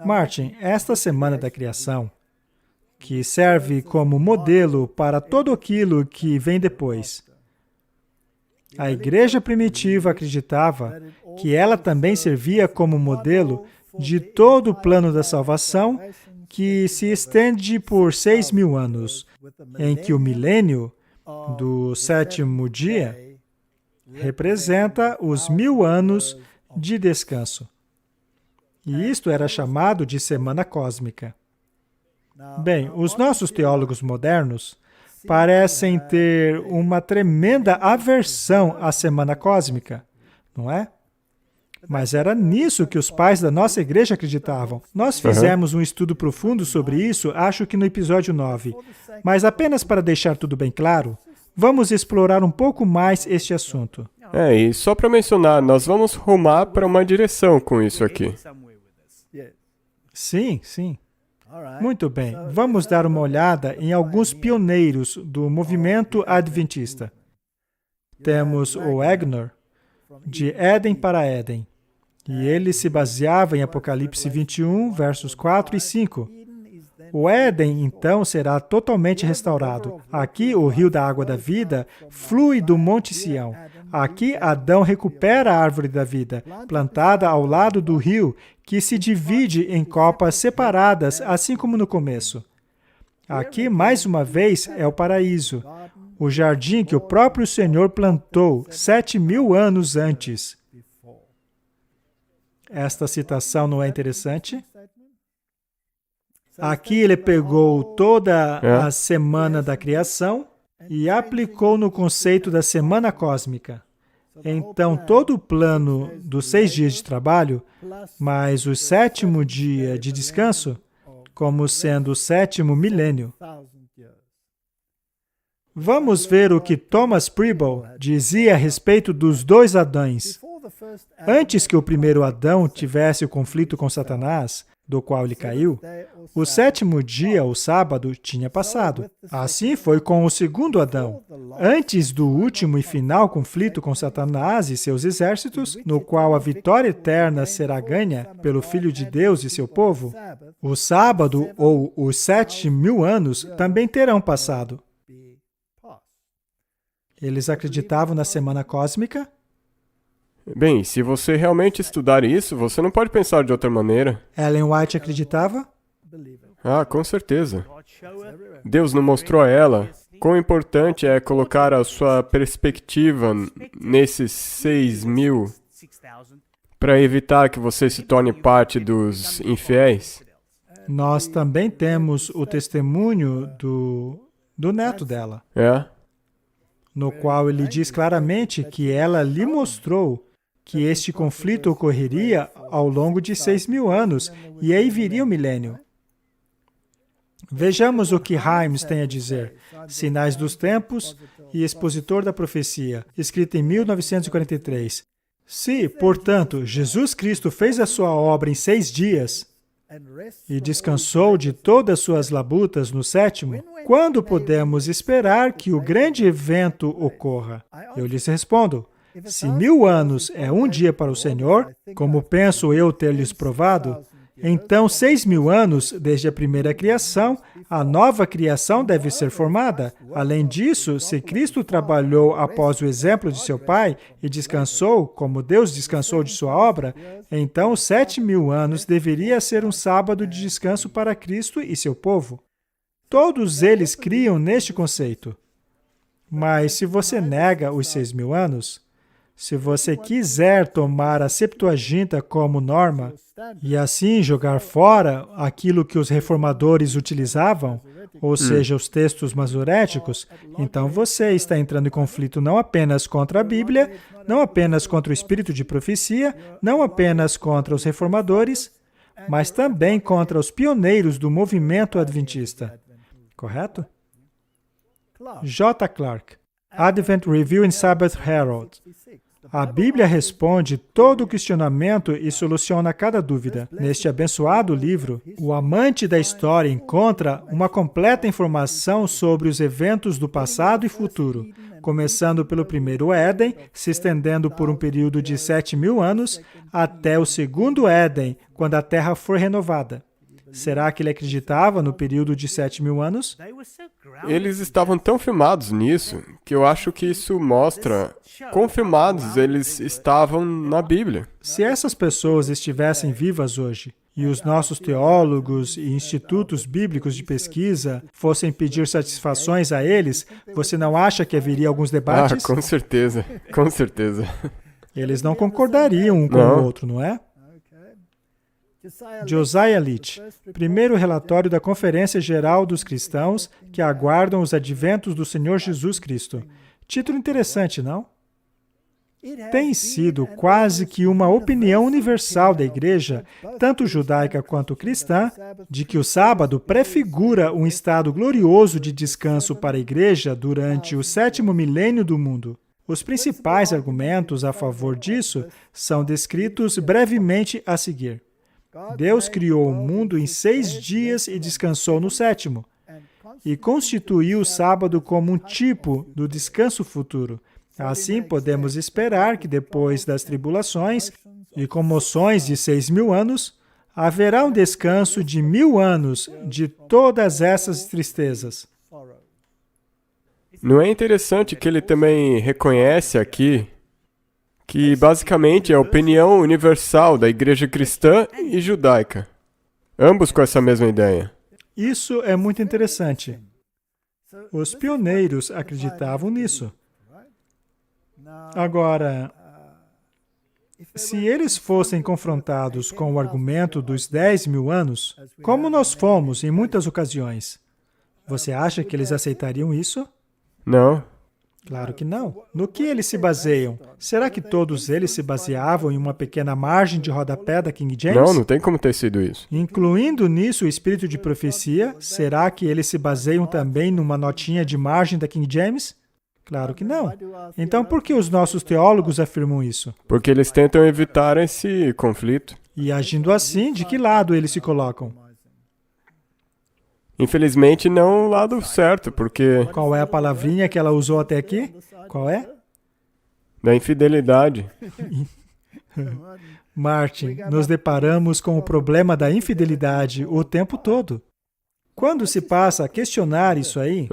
Martin, esta semana da criação, que serve como modelo para tudo aquilo que vem depois, a igreja primitiva acreditava que ela também servia como modelo de todo o plano da salvação que se estende por 6.000 anos, em que o milênio do sétimo dia representa os 1.000 anos de descanso. E isto era chamado de semana cósmica. Bem, os nossos teólogos modernos parecem ter uma tremenda aversão à semana cósmica, não é? Mas era nisso que os pais da nossa igreja acreditavam. Nós fizemos um estudo profundo sobre isso, acho que no episódio 9. Mas apenas para deixar tudo bem claro, vamos explorar um pouco mais este assunto. E só para mencionar, nós vamos rumar para uma direção com isso aqui. Sim, sim. Muito bem, vamos dar uma olhada em alguns pioneiros do movimento adventista. Temos o Agnor, de Éden para Éden, e ele se baseava em Apocalipse 21, versos 4 e 5. O Éden, então, será totalmente restaurado. Aqui, o rio da água da vida flui do Monte Sião. Aqui, Adão recupera a árvore da vida, plantada ao lado do rio, que se divide em copas separadas, assim como no começo. Aqui, mais uma vez, é o paraíso, o jardim que o próprio Senhor plantou 7.000 anos antes. Esta citação não é interessante? Aqui ele pegou toda a semana da criação e aplicou no conceito da semana cósmica. Então, todo o plano dos 6 dias de trabalho, mais o 7º dia de descanso, como sendo o 7º milênio. Vamos ver o que Thomas Preble dizia a respeito dos 2 Adães. Antes que o primeiro Adão tivesse o conflito com Satanás, do qual ele caiu, o 7º dia, o sábado, tinha passado. Assim foi com o segundo Adão. Antes do último e final conflito com Satanás e seus exércitos, no qual a vitória eterna será ganha pelo Filho de Deus e seu povo, o sábado, ou os 7.000 anos, também terão passado. Eles acreditavam na semana cósmica? Bem, se você realmente estudar isso, você não pode pensar de outra maneira. Ellen White acreditava? Com certeza. Deus não mostrou a ela quão importante é colocar a sua perspectiva nesses 6.000 para evitar que você se torne parte dos infiéis. Nós também temos o testemunho do neto dela, no qual ele diz claramente que ela lhe mostrou que este conflito ocorreria ao longo de 6.000 anos, e aí viria o milênio. Vejamos o que Himes tem a dizer. Sinais dos Tempos e Expositor da Profecia, escrito em 1943. Se, portanto, Jesus Cristo fez a sua obra em 6 dias e descansou de todas suas labutas no 7º, quando podemos esperar que o grande evento ocorra? Eu lhes respondo, se 1.000 anos é um dia para o Senhor, como penso eu ter lhes provado, então 6.000 anos desde a primeira criação, a nova criação deve ser formada. Além disso, se Cristo trabalhou após o exemplo de seu Pai e descansou, como Deus descansou de sua obra, então 7.000 anos deveria ser um sábado de descanso para Cristo e seu povo. Todos eles criam neste conceito. Mas se você nega os 6.000 anos, se você quiser tomar a Septuaginta como norma e assim jogar fora aquilo que os reformadores utilizavam, ou seja, os textos masoréticos, então você está entrando em conflito não apenas contra a Bíblia, não apenas contra o espírito de profecia, não apenas contra os reformadores, mas também contra os pioneiros do movimento adventista. Correto? J. Clark, Advent Review and Sabbath Herald. A Bíblia responde todo o questionamento e soluciona cada dúvida. Neste abençoado livro, o amante da história encontra uma completa informação sobre os eventos do passado e futuro, começando pelo primeiro Éden, se estendendo por um período de 7.000 anos, até o segundo Éden, quando a Terra for renovada. Será que ele acreditava no período de 7.000 anos? Eles estavam tão firmados nisso que eu acho que isso mostra quão firmados eles estavam na Bíblia. Se essas pessoas estivessem vivas hoje, e os nossos teólogos e institutos bíblicos de pesquisa fossem pedir satisfações a eles, você não acha que haveria alguns debates? Com certeza, com certeza. Eles não concordariam um com o outro, não é? Josiah Litch, primeiro relatório da Conferência Geral dos Cristãos que aguardam os adventos do Senhor Jesus Cristo. Título interessante, não? Tem sido quase que uma opinião universal da Igreja, tanto judaica quanto cristã, de que o sábado prefigura um estado glorioso de descanso para a Igreja durante o 7º milênio do mundo. Os principais argumentos a favor disso são descritos brevemente a seguir. Deus criou o mundo em 6 dias e descansou no 7º, e constituiu o sábado como um tipo do descanso futuro. Assim, podemos esperar que depois das tribulações e comoções de 6.000 anos, haverá um descanso de 1.000 anos de todas essas tristezas. Não é interessante que ele também reconhece aqui que basicamente é a opinião universal da igreja cristã e judaica, ambos com essa mesma ideia. Isso é muito interessante. Os pioneiros acreditavam nisso. Agora, se eles fossem confrontados com o argumento dos 10.000 anos, como nós fomos em muitas ocasiões, você acha que eles aceitariam isso? Não. Claro que não. No que eles se baseiam? Será que todos eles se baseavam em uma pequena margem de rodapé da King James? Não tem como ter sido isso. Incluindo nisso o espírito de profecia, será que eles se baseiam também numa notinha de margem da King James? Claro que não. Então, por que os nossos teólogos afirmam isso? Porque eles tentam evitar esse conflito. E agindo assim, de que lado eles se colocam? Infelizmente, não o lado certo, porque... Qual é a palavrinha que ela usou até aqui? Qual é? Da infidelidade. Martin, nos deparamos com o problema da infidelidade o tempo todo. Quando se passa a questionar isso aí,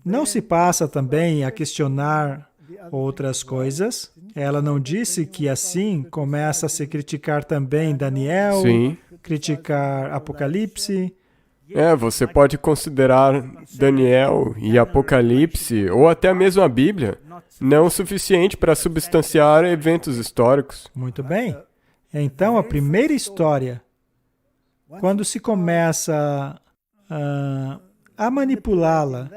não se passa também a questionar outras coisas? Ela não disse que assim começa a se criticar também Daniel, Sim. criticar Apocalipse? Você pode considerar Daniel e Apocalipse, ou até mesmo a Bíblia, não o suficiente para substanciar eventos históricos. Muito bem. Então, a primeira história, quando se começa a manipulá-la,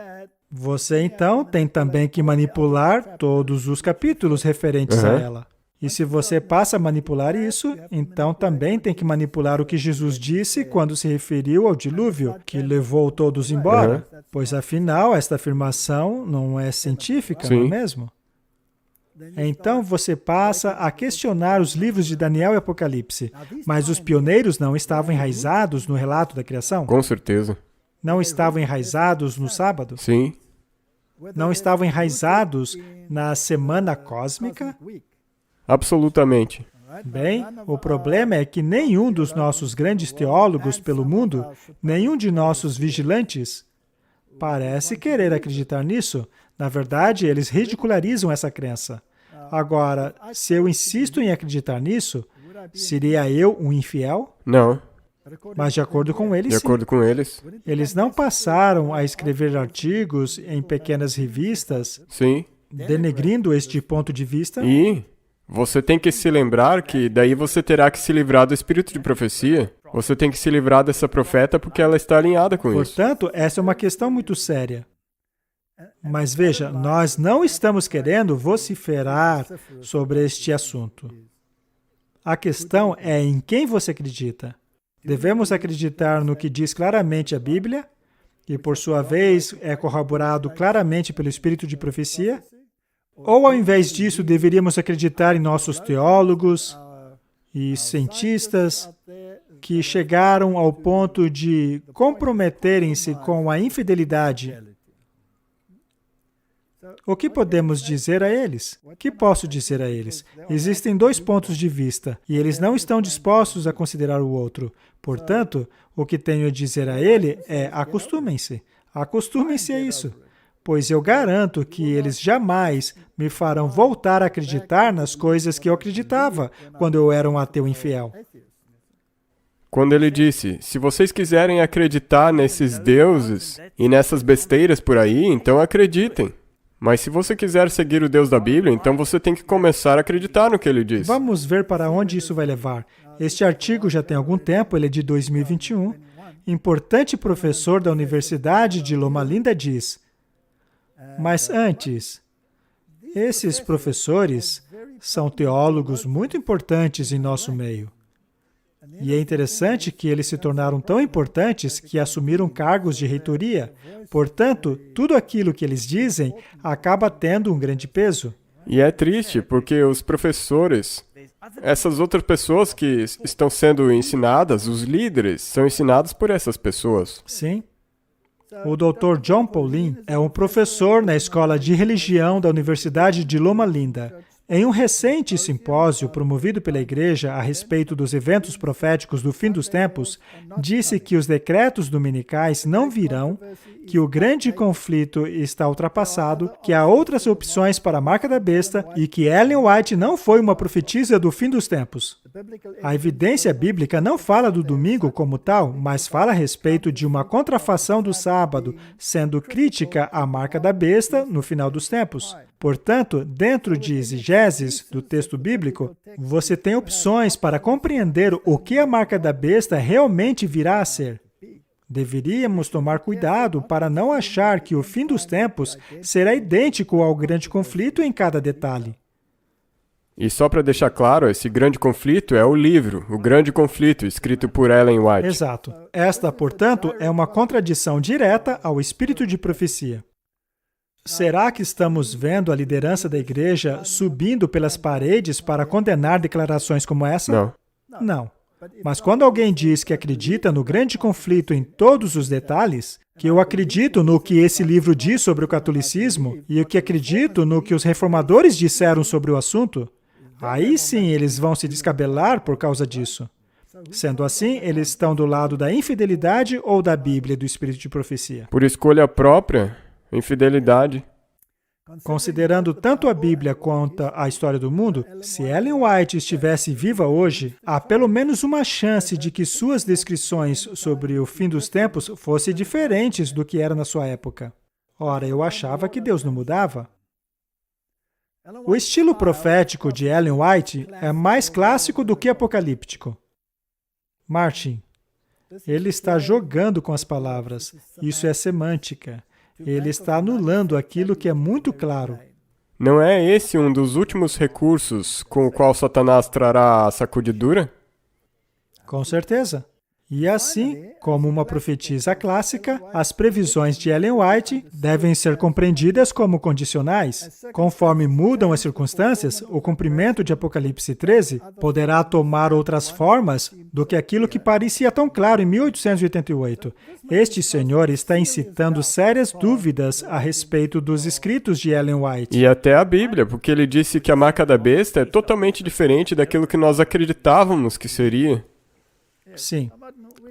você então tem também que manipular todos os capítulos referentes a ela. E se você passa a manipular isso, então também tem que manipular o que Jesus disse quando se referiu ao dilúvio, que levou todos embora. Pois afinal, esta afirmação não é científica, não é mesmo? Então você passa a questionar os livros de Daniel e Apocalipse. Mas os pioneiros não estavam enraizados no relato da criação? Com certeza. Não estavam enraizados no sábado? Sim. Não estavam enraizados na semana cósmica? Absolutamente. Bem, o problema é que nenhum dos nossos grandes teólogos pelo mundo, nenhum de nossos vigilantes, parece querer acreditar nisso. Na verdade, eles ridicularizam essa crença. Agora, se eu insisto em acreditar nisso, seria eu um infiel? Não. Mas de acordo com eles, De acordo com eles. Eles não passaram a escrever artigos em pequenas revistas, Sim. denegrindo este ponto de vista. E você tem que se lembrar que daí você terá que se livrar do espírito de profecia. Você tem que se livrar dessa profeta porque ela está alinhada com isso. Portanto, essa é uma questão muito séria. Mas veja, nós não estamos querendo vociferar sobre este assunto. A questão é em quem você acredita. Devemos acreditar no que diz claramente a Bíblia, e por sua vez é corroborado claramente pelo espírito de profecia? Ou ao invés disso deveríamos acreditar em nossos teólogos e cientistas que chegaram ao ponto de comprometerem-se com a infidelidade O que podemos dizer a eles? O que posso dizer a eles? Existem dois pontos de vista, e eles não estão dispostos a considerar o outro. Portanto, o que tenho a dizer a ele é: acostumem-se. Acostumem-se a isso. Pois eu garanto que eles jamais me farão voltar a acreditar nas coisas que eu acreditava quando eu era um ateu infiel. Quando ele disse, se vocês quiserem acreditar nesses deuses e nessas besteiras por aí, então acreditem. Mas se você quiser seguir o Deus da Bíblia, então você tem que começar a acreditar no que ele diz. Vamos ver para onde isso vai levar. Este artigo já tem algum tempo, ele é de 2021. Importante professor da Universidade de Loma Linda diz: mas antes, esses professores são teólogos muito importantes em nosso meio. E é interessante que eles se tornaram tão importantes que assumiram cargos de reitoria. Portanto, tudo aquilo que eles dizem acaba tendo um grande peso. E é triste, porque os professores, essas outras pessoas que estão sendo ensinadas, os líderes, são ensinados por essas pessoas. Sim. O Dr. John Paulin é um professor na Escola de Religião da Universidade de Loma Linda. Em um recente simpósio promovido pela Igreja a respeito dos eventos proféticos do fim dos tempos, disse que os decretos dominicais não virão, que o grande conflito está ultrapassado, que há outras opções para a marca da besta e que Ellen White não foi uma profetisa do fim dos tempos. A evidência bíblica não fala do domingo como tal, mas fala a respeito de uma contrafação do sábado, sendo crítica à marca da besta no final dos tempos. Portanto, dentro de exegeses do texto bíblico, você tem opções para compreender o que a marca da besta realmente virá a ser. Deveríamos tomar cuidado para não achar que o fim dos tempos será idêntico ao grande conflito em cada detalhe. E só para deixar claro, esse grande conflito é o livro, O Grande Conflito, escrito por Ellen White. Exato. Esta, portanto, é uma contradição direta ao espírito de profecia. Será que estamos vendo a liderança da igreja subindo pelas paredes para condenar declarações como essa? Não. Não. Mas quando alguém diz que acredita no grande conflito em todos os detalhes, que eu acredito no que esse livro diz sobre o catolicismo e o que acredito no que os reformadores disseram sobre o assunto, aí sim eles vão se descabelar por causa disso. Sendo assim, eles estão do lado da infidelidade ou da Bíblia e do espírito de profecia? Por escolha própria, infidelidade. Considerando tanto a Bíblia quanto a história do mundo, se Ellen White estivesse viva hoje, há pelo menos uma chance de que suas descrições sobre o fim dos tempos fossem diferentes do que era na sua época. Ora, eu achava que Deus não mudava. O estilo profético de Ellen White é mais clássico do que apocalíptico. Martin, ele está jogando com as palavras. Isso é semântica. Ele está anulando aquilo que é muito claro. Não é esse um dos últimos recursos com o qual Satanás trará a sacudidura? Com certeza. E assim, como uma profetisa clássica, as previsões de Ellen White devem ser compreendidas como condicionais. Conforme mudam as circunstâncias, o cumprimento de Apocalipse 13 poderá tomar outras formas do que aquilo que parecia tão claro em 1888. Este senhor está incitando sérias dúvidas a respeito dos escritos de Ellen White. E até a Bíblia, porque ele disse que a marca da besta é totalmente diferente daquilo que nós acreditávamos que seria. Sim.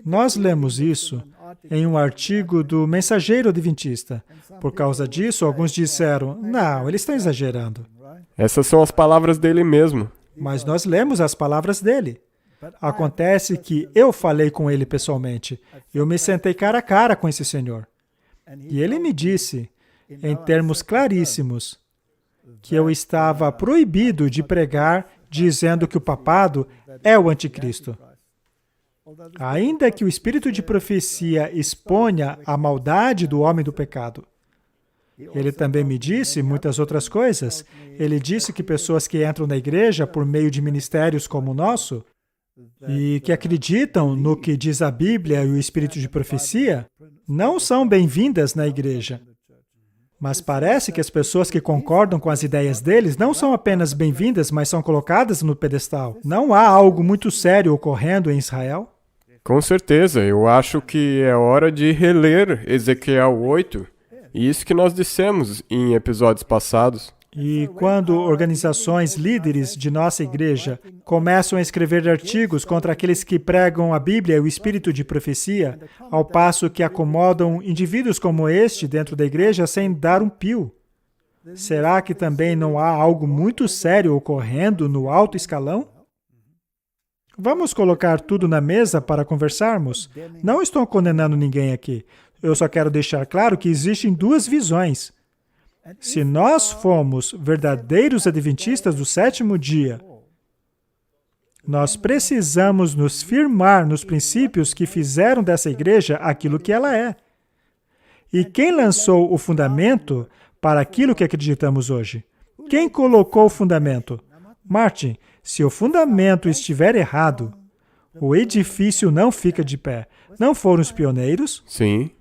Nós lemos isso em um artigo do Mensageiro Adventista. Por causa disso, alguns disseram, não, eles estão exagerando. Essas são as palavras dele mesmo. Mas nós lemos as palavras dele. Acontece que eu falei com ele pessoalmente. Eu me sentei cara a cara com esse senhor. E ele me disse, em termos claríssimos, que eu estava proibido de pregar dizendo que o papado é o anticristo. Ainda que o espírito de profecia exponha a maldade do homem do pecado. Ele também me disse muitas outras coisas. Ele disse que pessoas que entram na igreja por meio de ministérios como o nosso e que acreditam no que diz a Bíblia e o espírito de profecia não são bem-vindas na igreja. Mas parece que as pessoas que concordam com as ideias deles não são apenas bem-vindas, mas são colocadas no pedestal. Não há algo muito sério ocorrendo em Israel? Com certeza, eu acho que é hora de reler Ezequiel 8 E isso que nós dissemos em episódios passados. E quando organizações líderes de nossa igreja começam a escrever artigos contra aqueles que pregam a Bíblia e o espírito de profecia, ao passo que acomodam indivíduos como este dentro da igreja sem dar um pio, será que também não há algo muito sério ocorrendo no alto escalão? Vamos colocar tudo na mesa para conversarmos? Não estou condenando ninguém aqui. Eu só quero deixar claro que existem duas visões. Se nós fomos verdadeiros adventistas do sétimo dia, nós precisamos nos firmar nos princípios que fizeram dessa igreja aquilo que ela é. E quem lançou o fundamento para aquilo que acreditamos hoje? Quem colocou o fundamento? Martin, se o fundamento estiver errado, o edifício não fica de pé. Não foram os pioneiros? Sim.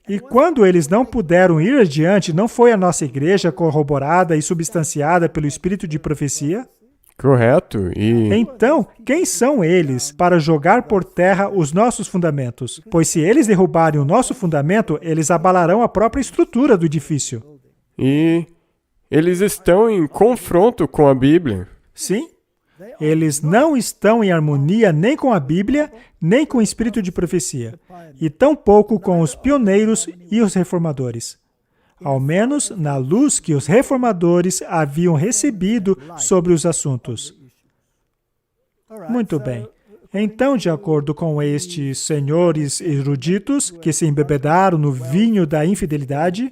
E quando eles não puderam ir adiante, não foi a nossa igreja corroborada e substanciada pelo espírito de profecia? Correto. Então, quem são eles para jogar por terra os nossos fundamentos? Pois se eles derrubarem o nosso fundamento, eles abalarão a própria estrutura do edifício. E eles estão em confronto com a Bíblia. Sim. Eles não estão em harmonia nem com a Bíblia, nem com o espírito de profecia, e tampouco com os pioneiros e os reformadores. Ao menos na luz que os reformadores haviam recebido sobre os assuntos. Muito bem. Então, de acordo com estes senhores eruditos que se embebedaram no vinho da infidelidade,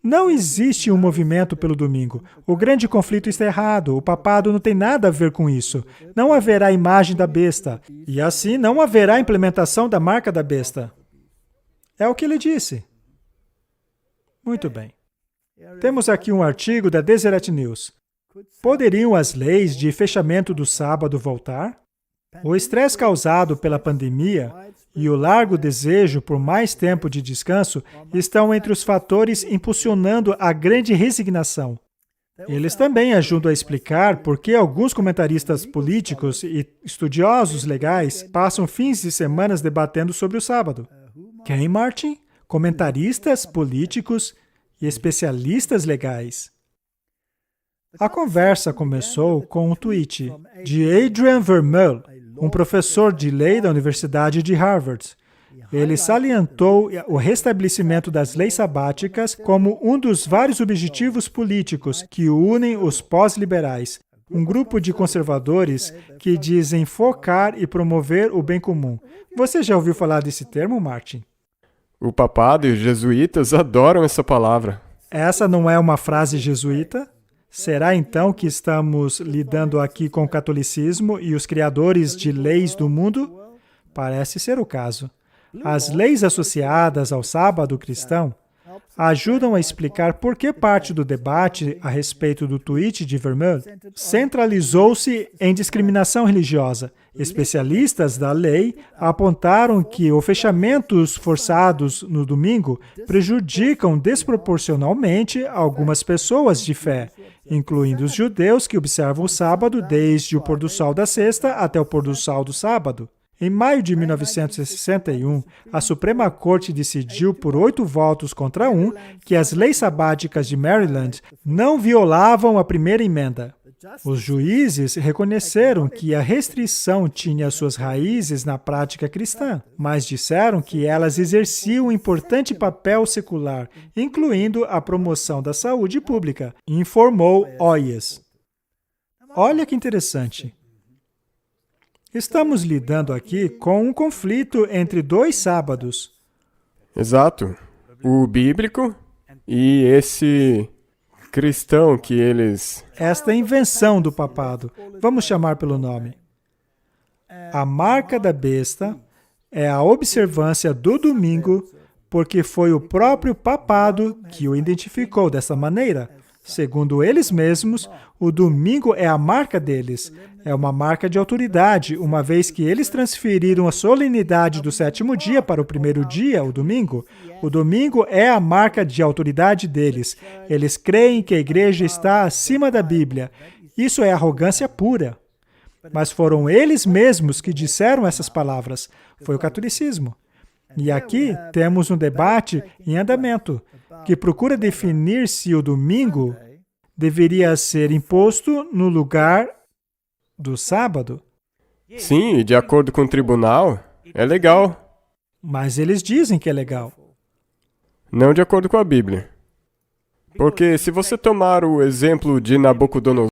não existe um movimento pelo domingo. O grande conflito está errado. O papado não tem nada a ver com isso. Não haverá imagem da besta. E assim não haverá implementação da marca da besta. É o que ele disse. Muito bem. Temos aqui um artigo da Deseret News. Poderiam as leis de fechamento do sábado voltar? O estresse causado pela pandemia e o largo desejo por mais tempo de descanso estão entre os fatores impulsionando a grande resignação. Eles também ajudam a explicar por que alguns comentaristas políticos e estudiosos legais passam fins de semanas debatendo sobre o sábado. Quem, Martin? Comentaristas políticos e especialistas legais. A conversa começou com um tweet de Adrian Vermeule, um professor de lei da Universidade de Harvard. Ele salientou o restabelecimento das leis sabáticas como um dos vários objetivos políticos que unem os pós-liberais, um grupo de conservadores que dizem focar e promover o bem comum. Você já ouviu falar desse termo, Martin? O papado e os jesuítas adoram essa palavra. Essa não é uma frase jesuíta? Será então que estamos lidando aqui com o catolicismo e os criadores de leis do mundo? Parece ser o caso. As leis associadas ao sábado cristão ajudam a explicar por que parte do debate a respeito do tweet de Vermeule centralizou-se em discriminação religiosa. Especialistas da lei apontaram que os fechamentos forçados no domingo prejudicam desproporcionalmente algumas pessoas de fé, incluindo os judeus que observam o sábado desde o pôr do sol da sexta até o pôr do sol do sábado. Em maio de 1961, a Suprema Corte decidiu por 8 votos contra 1 que as leis sabáticas de Maryland não violavam a primeira emenda. Os juízes reconheceram que a restrição tinha suas raízes na prática cristã, mas disseram que elas exerciam um importante papel secular, incluindo a promoção da saúde pública, informou Oyes. Olha que interessante. Estamos lidando aqui com um conflito entre 2 sábados. Exato. O bíblico e esse cristão que eles... Esta invenção do papado, vamos chamar pelo nome. A marca da besta é a observância do domingo, porque foi o próprio papado que o identificou dessa maneira. Segundo eles mesmos, o domingo é a marca deles. É uma marca de autoridade, uma vez que eles transferiram a solenidade do 7º dia para o primeiro dia, o domingo. O domingo é a marca de autoridade deles. Eles creem que a igreja está acima da Bíblia. Isso é arrogância pura. Mas foram eles mesmos que disseram essas palavras. Foi o catolicismo. E aqui temos um debate em andamento. que procura definir se o domingo deveria ser imposto no lugar do sábado. Sim, e de acordo com o tribunal, é legal. Mas eles dizem que é legal. Não de acordo com a Bíblia. Porque se você tomar o exemplo de Nabucodonosor,